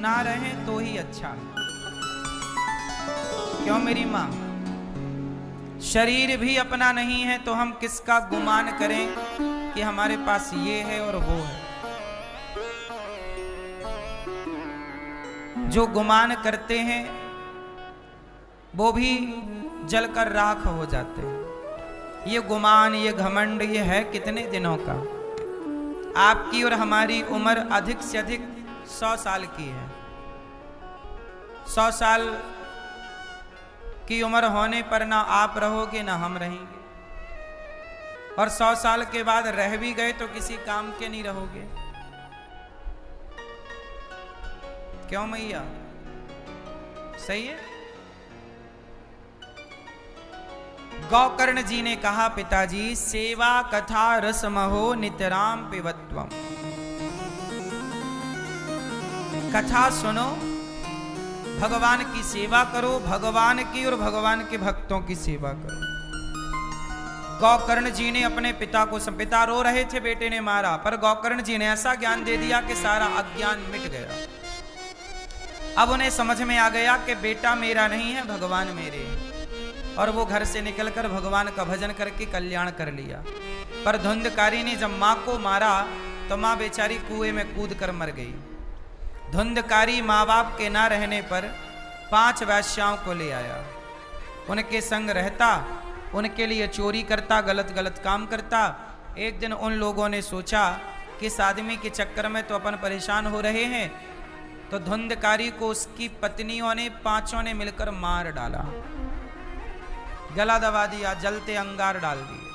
ना रहें तो ही अच्छा है। क्यों मेरी माँ? शरीर भी अपना नहीं है तो हम किसका गुमान करें कि हमारे पास ये है और वो है। जो गुमान करते हैं वो भी जलकर राख हो जाते हैं। ये गुमान, ये घमंड, ये है कितने दिनों का? आपकी और हमारी उम्र अधिक से अधिक 100 साल की है। 100 साल की उम्र होने पर ना आप रहोगे ना हम रहेंगे, और 100 साल के बाद रह भी गए तो किसी काम के नहीं रहोगे। क्यों मैया? सही है। गौकर्ण जी ने कहा, पिताजी सेवा कथा रसमहो नितराम पिबत्वम। कथा सुनो, भगवान की सेवा करो, भगवान की और भगवान के भक्तों की सेवा करो। गौकर्ण जी ने अपने पिता को, पिता रो रहे थे बेटे ने मारा, पर गौकर्ण जी ने ऐसा ज्ञान दे दिया कि सारा अज्ञान मिट गया। अब उन्हें समझ में आ गया कि बेटा मेरा नहीं है, भगवान मेरे हैं। और वो घर से निकलकर भगवान का भजन करके कल्याण कर लिया। पर धुंधकारी ने जब माँ को मारा तो माँ बेचारी कुएं में कूद कर मर गई। धुंधकारी माँ बाप के ना रहने पर 5 वैश्याओं को ले आया, उनके संग रहता, उनके लिए चोरी करता, गलत गलत काम करता। एक दिन उन लोगों ने सोचा कि इस आदमी के चक्कर में तो अपन परेशान हो रहे हैं, तो धुंधकारी को उसकी पत्नियों ने 5 ने मिलकर मार डाला, गला दबा दिया, जलते अंगार डाल दिए।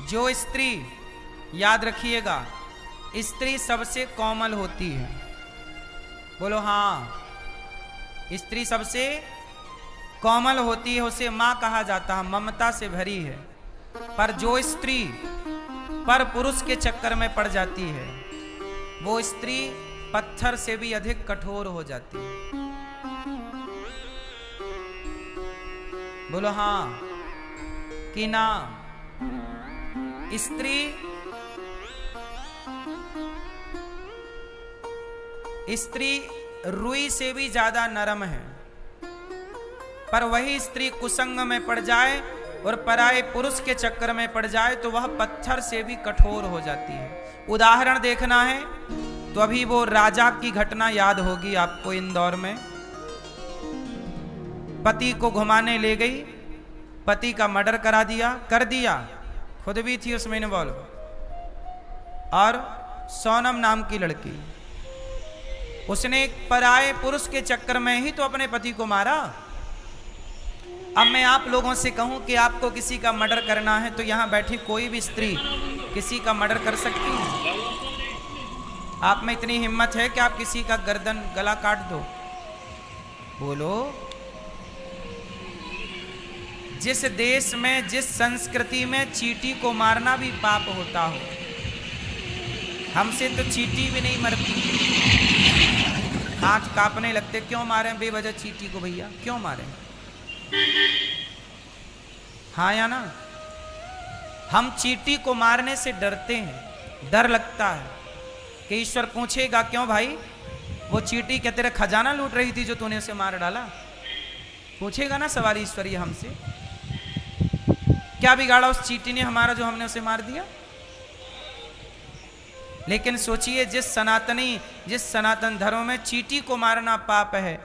जो स्त्री, याद रखिएगा, स्त्री सबसे कोमल होती है। बोलो हाँ, स्त्री सबसे कोमल होती है, उसे मां कहा जाता है, ममता से भरी है। पर जो स्त्री पर पुरुष के चक्कर में पड़ जाती है, वो स्त्री पत्थर से भी अधिक कठोर हो जाती है। बोलो हाँ कि ना? स्त्री रुई से भी ज्यादा नरम है, पर वही स्त्री कुसंग में पड़ जाए और पराये पुरुष के चक्कर में पड़ जाए तो वह पत्थर से भी कठोर हो जाती है। उदाहरण देखना है तो अभी वो राजा की घटना याद होगी आपको। इंदौर में पति को घुमाने ले गई, पति का मर्डर कर दिया, खुद भी थी उसमें इन्वॉल्व, और सोनम नाम की लड़की, उसने एक पराये पुरुष के चक्कर में ही तो अपने पति को मारा। अब मैं आप लोगों से कहूं कि आपको किसी का मर्डर करना है तो यहां बैठी कोई भी स्त्री किसी का मर्डर कर सकती है? आप में इतनी हिम्मत है कि आप किसी का गर्दन गला काट दो? बोलो। जिस देश में, जिस संस्कृति में चींटी को मारना भी पाप होता हो, हमसे तो चींटी भी नहीं मरती। हाथ कांपने लगते, क्यों मारे बेवजह चींटी को? भैया क्यों मारे? हाँ या ना? हम चींटी को मारने से डरते हैं, डर लगता है कि ईश्वर पूछेगा, क्यों भाई वो चींटी क्या तेरा खजाना लूट रही थी जो तूने उसे मार डाला? पूछेगा ना सवाल ईश्वर ये हमसे। क्या बिगाड़ा उस चींटी ने हमारा जो हमने उसे मार दिया? लेकिन सोचिए, जिस सनातन धर्म में चींटी को मारना पाप है,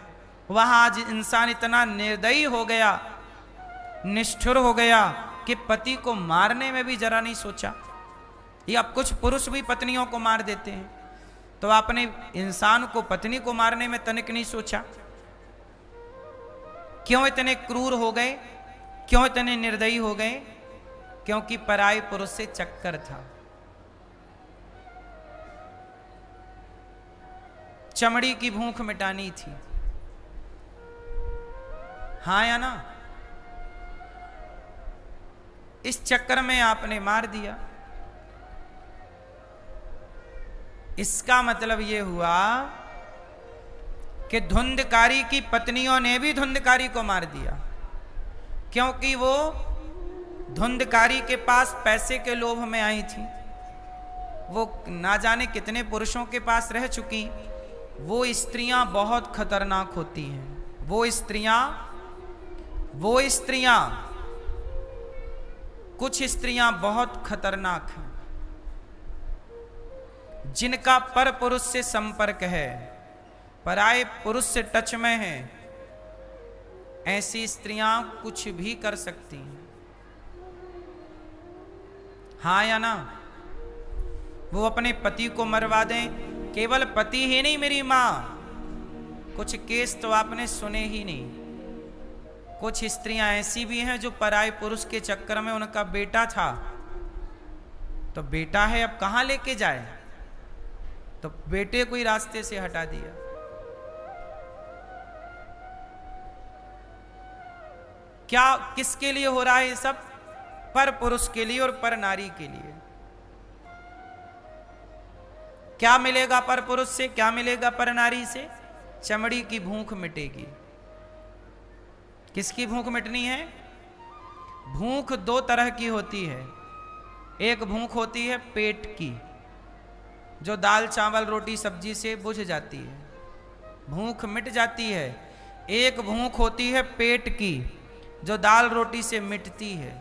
वहां आज इंसान इतना निर्दयी हो गया, निष्ठुर हो गया कि पति को मारने में भी जरा नहीं सोचा। या कुछ पुरुष भी पत्नियों को मार देते हैं, तो आपने इंसान को, पत्नी को मारने में तनिक नहीं सोचा। क्यों इतने क्रूर हो गए? क्यों इतने निर्दयी हो गए? क्योंकि पराये पुरुष से चक्कर था। चमड़ी की भूख मिटानी थी। हाँ या ना? इस चक्कर में आपने मार दिया। इसका मतलब यह हुआ कि धुंधकारी की पत्नियों ने भी धुंधकारी को मार दिया, क्योंकि वो धुंधकारी के पास पैसे के लोभ में आई थी। वो ना जाने कितने पुरुषों के पास रह चुकी। वो स्त्रियां बहुत खतरनाक होती हैं। वो स्त्रियां कुछ स्त्रियां बहुत खतरनाक हैं, जिनका पर पुरुष से संपर्क है, पराये पुरुष से टच में है। ऐसी स्त्रियां कुछ भी कर सकती हैं। हाँ या ना? वो अपने पति को मरवा दें। केवल पति ही नहीं मेरी मां, कुछ केस तो आपने सुने ही नहीं। कुछ स्त्रियां ऐसी भी हैं जो पराये पुरुष के चक्कर में, उनका बेटा था तो बेटा है अब कहां लेके जाए, तो बेटे को ही रास्ते से हटा दिया। क्या किसके लिए हो रहा है ये सब? पर पुरुष के लिए और पर नारी के लिए। क्या मिलेगा पर पुरुष से, क्या मिलेगा पर नारी से? चमड़ी की भूख मिटेगी। किसकी भूख मिटनी है? भूख दो तरह की होती है। एक भूख होती है पेट की, जो दाल चावल रोटी सब्जी से बुझ जाती है, भूख मिट जाती है। एक भूख होती है पेट की, जो दाल रोटी से मिटती है।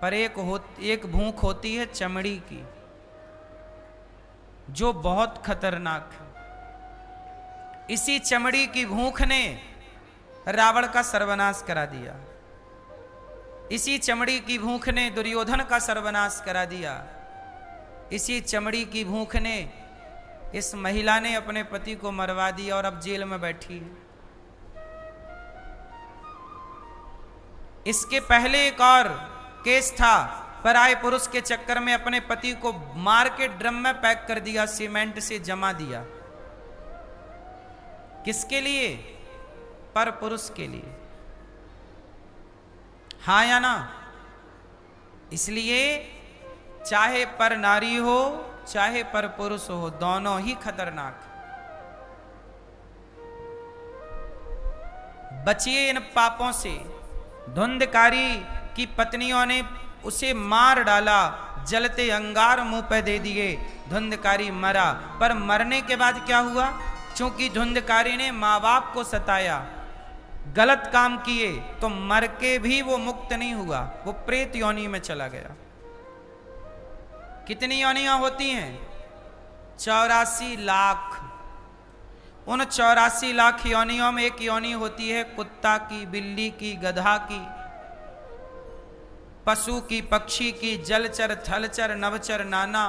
पर एक भूख होती है चमड़ी की, जो बहुत खतरनाक है। इसी चमड़ी की भूख ने रावण का सर्वनाश करा दिया। इसी चमड़ी की भूख ने दुर्योधन का सर्वनाश करा दिया। इसी चमड़ी की भूख ने इस महिला ने अपने पति को मरवा दिया और अब जेल में बैठी है। इसके पहले एक और केस था, पराये पुरुष के चक्कर में अपने पति को मार के ड्रम में पैक कर दिया, सीमेंट से जमा दिया। किसके लिए? पर पुरुष के लिए। हाँ या ना? इसलिए चाहे पर नारी हो चाहे पर पुरुष हो, दोनों ही खतरनाक। बचिए इन पापों से। धुंधकारी की पत्नियों ने उसे मार डाला, जलते अंगार मुंह पे दे दिए, धुंधकारी मरा। पर मरने के बाद क्या हुआ? क्योंकि धुंधकारी ने माँ बाप को सताया, गलत काम किए, तो मर के भी वो मुक्त नहीं हुआ, वो प्रेत योनि में चला गया। कितनी योनियां होती हैं? 84 लाख। उन 84 लाख योनियों में एक योनि होती है कुत्ता की, बिल्ली की, गधा की, पशु की, पक्षी की, जलचर, थलचर, नवचर, नाना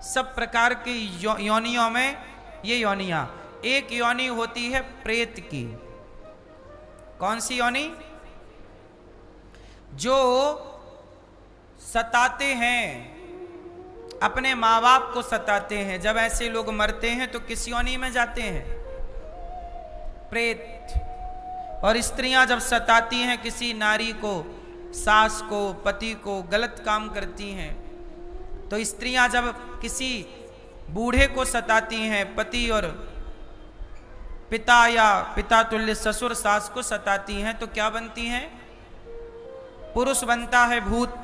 सब प्रकार की योनियों में ये योनियां। एक योनि होती है प्रेत की। कौन सी योनि? जो सताते हैं, अपने माँ बाप को सताते हैं। जब ऐसे लोग मरते हैं तो किस योनि में जाते हैं? प्रेत। और स्त्रियां जब सताती हैं किसी नारी को, सास को, पति को, गलत काम करती हैं, तो स्त्रियां जब किसी बूढ़े को सताती हैं, पति और पिता या पिता तुल्य ससुर सास को सताती हैं, तो क्या बनती हैं? पुरुष बनता है भूत,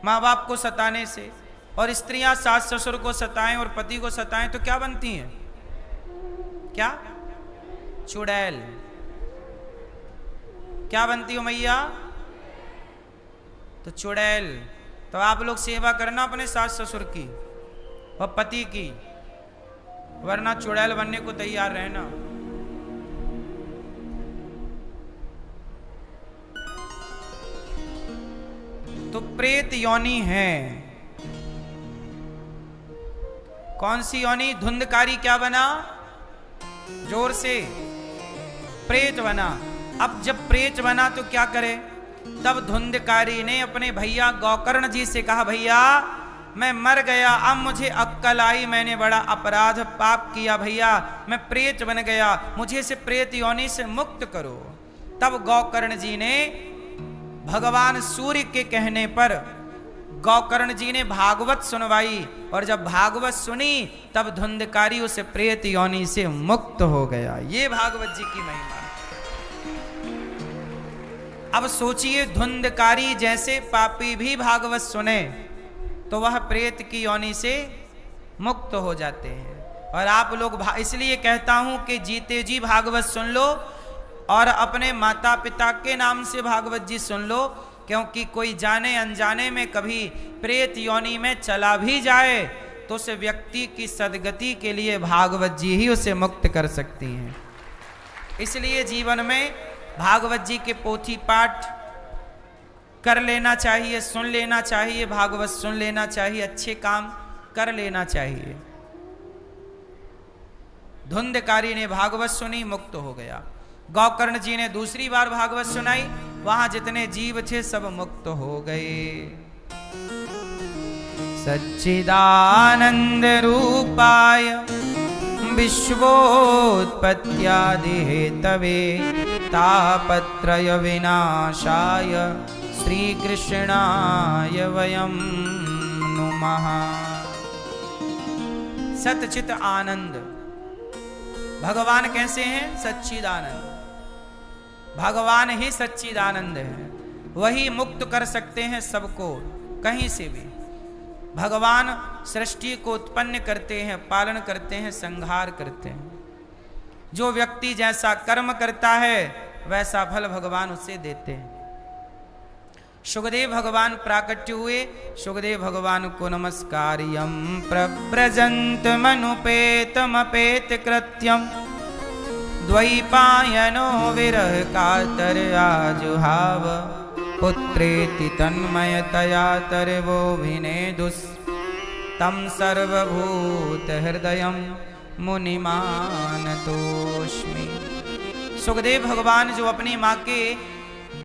माँ बाप को सताने से। और स्त्रियां सास ससुर को सताएं और पति को सताएं तो क्या बनती हैं? क्या? चुड़ैल। क्या बनती हो मैया? तो चुड़ैल। तो आप लोग सेवा करना अपने सास ससुर की और पति की, वरना चुड़ैल बनने को तैयार रहना। तो प्रेत योनि है। कौन सी योनि? धुंधकारी क्या बना? जोर से। प्रेत बना। अब जब प्रेत बना तो क्या करे? तब धुंधकारी ने अपने भैया गोकर्ण जी से कहा, भैया मैं मर गया, अब मुझे अक्कल आई, मैंने बड़ा अपराध पाप किया भैया, मैं प्रेत बन गया, मुझे से प्रेत योनि से मुक्त करो। तब गोकर्ण जी ने भगवान सूर्य के कहने पर गोकर्ण जी ने भागवत सुनवाई, और जब भागवत सुनी तब धुंधकारी उस प्रेत योनि से मुक्त हो गया। ये भागवत जी की महिमा। अब सोचिए, धुंधकारी जैसे पापी भी भागवत सुने तो वह प्रेत की योनि से मुक्त हो जाते हैं। और आप लोग इसलिए कहता हूं कि जीते जी भागवत सुन लो और अपने माता पिता के नाम से भागवत जी सुन लो, क्योंकि कोई जाने अनजाने में कभी प्रेत योनि में चला भी जाए तो उस व्यक्ति की सदगति के लिए भागवत जी ही उसे मुक्त कर सकती हैं। इसलिए जीवन में भागवत जी के पोथी पाठ कर लेना चाहिए, सुन लेना चाहिए, भागवत सुन लेना चाहिए, अच्छे काम कर लेना चाहिए। धुंधकारी ने भागवत सुनी, मुक्त हो गया। गौकर्ण जी ने दूसरी बार भागवत सुनाई, वहां जितने जीव थे सब मुक्त हो गए। सच्चिदानंद रूपाय विश्वोत्पत्त्यादि हेतवे तापत्रय विनाशाय श्री कृष्णाय वयं नुमः। सच्चित आनंद, भगवान कैसे हैं? सच्चिदानंद। भगवान ही सच्चिदानंद है, वही मुक्त कर सकते हैं सबको कहीं से भी। भगवान सृष्टि को उत्पन्न करते हैं, पालन करते हैं, संहार करते हैं। जो व्यक्ति जैसा कर्म करता है वैसा फल भगवान उसे देते हैं। सुखदेव भगवान प्राकट्य हुए, सुखदेव भगवान को नमस्कार्यं प्रव्रजन्तमनुपेतमपेत कृत्यं द्वैपायनो विरह कातर आजुहाव पुत्रेति तन्मयतया तरवोभिनेदुस् तं सर्वभूत हृदयं मुनिमानतोस्मि। सुखदेव भगवान जो अपनी माँ के